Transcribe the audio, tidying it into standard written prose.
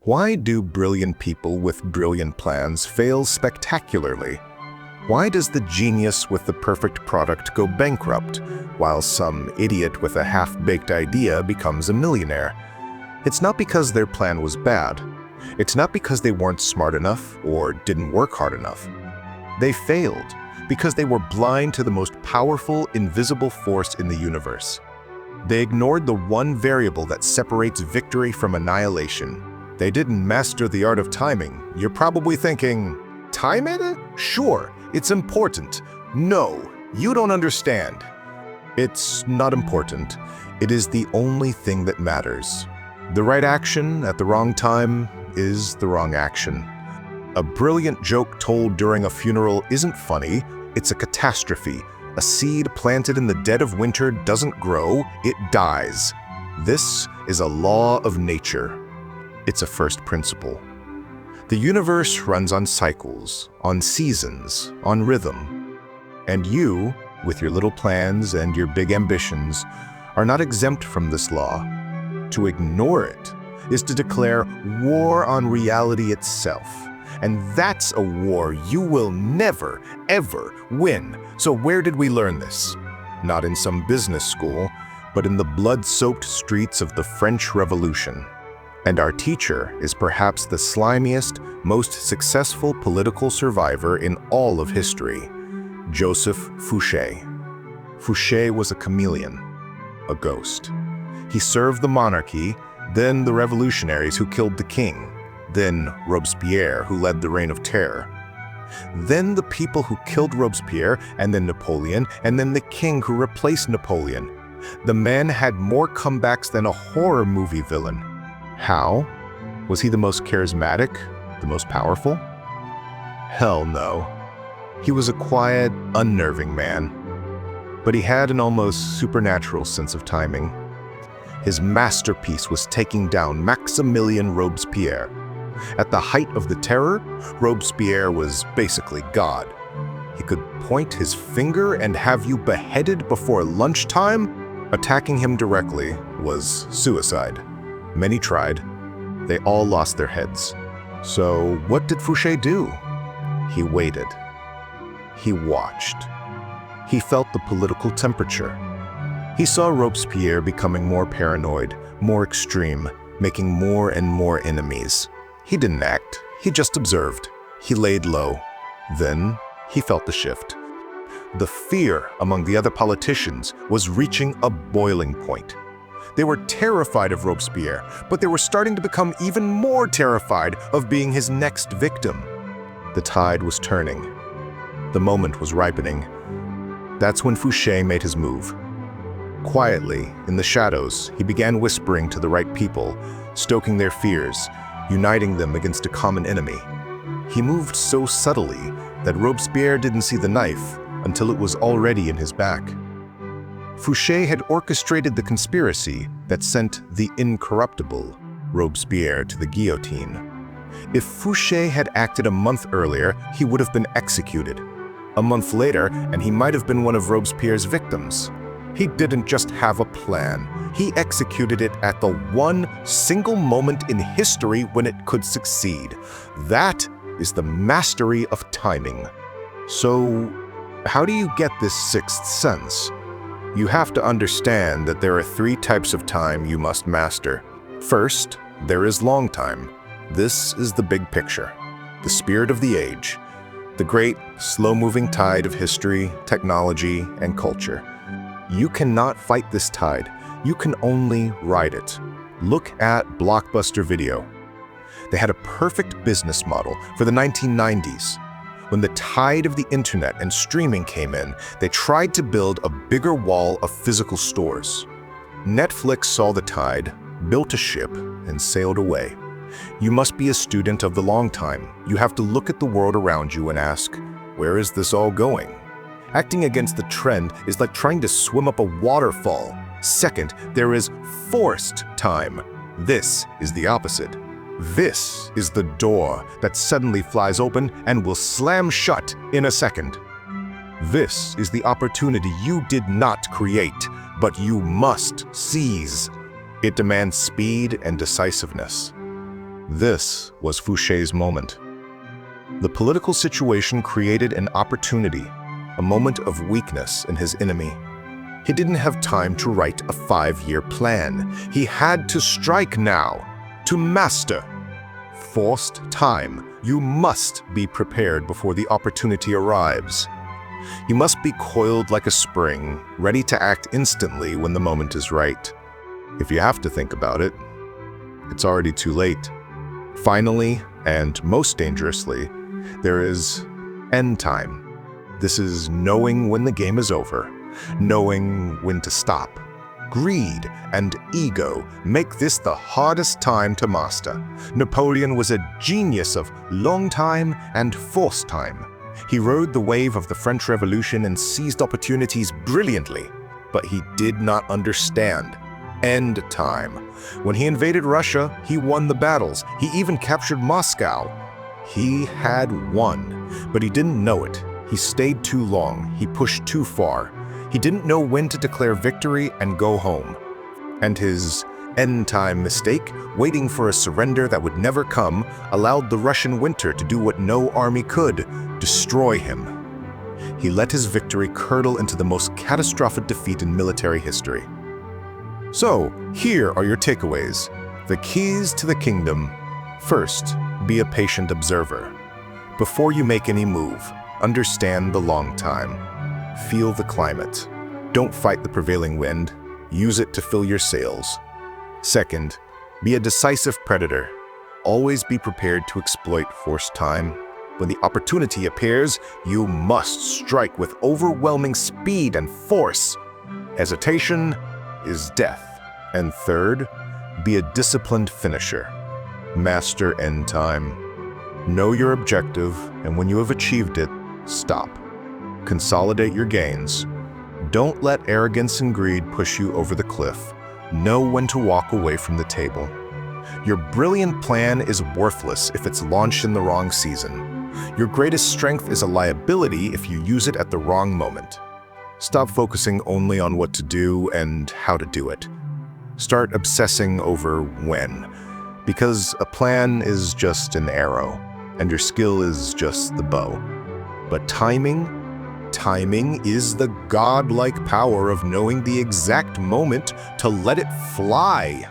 Why do brilliant people with brilliant plans fail spectacularly? Why does the genius with the perfect product go bankrupt, while some idiot with a half-baked idea becomes a millionaire? It's not because their plan was bad. It's not because they weren't smart enough or didn't work hard enough. They failed because they were blind to the most powerful, invisible force in the universe. They ignored the one variable that separates victory from annihilation. They didn't master the art of timing. You're probably thinking, time it? Sure, it's important. No, you don't understand. It's not important. It is the only thing that matters. The right action at the wrong time is the wrong action. A brilliant joke told during a funeral isn't funny, it's a catastrophe. A seed planted in the dead of winter doesn't grow, it dies. This is a law of nature. It's a first principle. The universe runs on cycles, on seasons, on rhythm. And you, with your little plans and your big ambitions, are not exempt from this law. To ignore it is to declare war on reality itself. And that's a war you will never, ever win. So where did we learn this? Not in some business school, but in the blood-soaked streets of the French Revolution. And our teacher is perhaps the slimiest, most successful political survivor in all of history, Joseph Fouché. Fouché was a chameleon, a ghost. He served the monarchy, then the revolutionaries who killed the king, then Robespierre, who led the Reign of Terror. Then the people who killed Robespierre, and then Napoleon, and then the king who replaced Napoleon. The man had more comebacks than a horror movie villain. How? Was he the most charismatic? The most powerful? Hell no. He was a quiet, unnerving man. But he had an almost supernatural sense of timing. His masterpiece was taking down Maximilien Robespierre. At the height of the terror, Robespierre was basically God. He could point his finger and have you beheaded before lunchtime. Attacking him directly was suicide. Many tried. They all lost their heads. So what did Fouché do? He waited. He watched. He felt the political temperature. He saw Robespierre becoming more paranoid, more extreme, making more and more enemies. He didn't act. He just observed. He laid low. Then he felt the shift. The fear among the other politicians was reaching a boiling point. They were terrified of Robespierre, but they were starting to become even more terrified of being his next victim. The tide was turning. The moment was ripening. That's when Fouché made his move. Quietly, in the shadows, he began whispering to the right people, stoking their fears, uniting them against a common enemy. He moved so subtly that Robespierre didn't see the knife until it was already in his back. Fouché had orchestrated the conspiracy that sent the incorruptible Robespierre to the guillotine. If Fouché had acted a month earlier, he would have been executed. A month later, and he might have been one of Robespierre's victims. He didn't just have a plan. He executed it at the one single moment in history when it could succeed. That is the mastery of timing. So, how do you get this sixth sense? You have to understand that there are 3 types of time you must master. First, there is long time. This is the big picture, the spirit of the age, the great, slow-moving tide of history, technology, and culture. You cannot fight this tide. You can only ride it. Look at Blockbuster Video. They had a perfect business model for the 1990s. When the tide of the internet and streaming came in, they tried to build a bigger wall of physical stores. Netflix saw the tide, built a ship, and sailed away. You must be a student of the long time. You have to look at the world around you and ask, where is this all going? Acting against the trend is like trying to swim up a waterfall. Second, there is forced time. This is the opposite. This is the door that suddenly flies open and will slam shut in a second. This is the opportunity you did not create, but you must seize. It demands speed and decisiveness. This was Fouché's moment. The political situation created an opportunity, a moment of weakness in his enemy. He didn't have time to write a 5-year plan. He had to strike now, to master. Forced time. You must be prepared before the opportunity arrives. You must be coiled like a spring, ready to act instantly when the moment is right. If you have to think about it, it's already too late. Finally, and most dangerously, there is end time. This is knowing when the game is over, knowing when to stop. Greed and ego make this the hardest time to master. Napoleon was a genius of long time and forced time. He rode the wave of the French Revolution and seized opportunities brilliantly, but he did not understand end time. When he invaded Russia, he won the battles. He even captured Moscow. He had won, but he didn't know it. He stayed too long. He pushed too far. He didn't know when to declare victory and go home. And his end-time mistake, waiting for a surrender that would never come, allowed the Russian winter to do what no army could, destroy him. He let his victory curdle into the most catastrophic defeat in military history. So, here are your takeaways. The keys to the kingdom. First, be a patient observer. Before you make any move, understand the long time. Feel the climate. Don't fight the prevailing wind. Use it to fill your sails. Second, be a decisive predator. Always be prepared to exploit forced time. When the opportunity appears, you must strike with overwhelming speed and force. Hesitation is death. And third, be a disciplined finisher. Master end time. Know your objective, and when you have achieved it, stop. Consolidate your gains. Don't let arrogance and greed push you over the cliff. Know when to walk away from the table. Your brilliant plan is worthless if it's launched in the wrong season. Your greatest strength is a liability if you use it at the wrong moment. Stop focusing only on what to do and how to do it. Start obsessing over when, because a plan is just an arrow, and your skill is just the bow. But timing is the godlike power of knowing the exact moment to let it fly.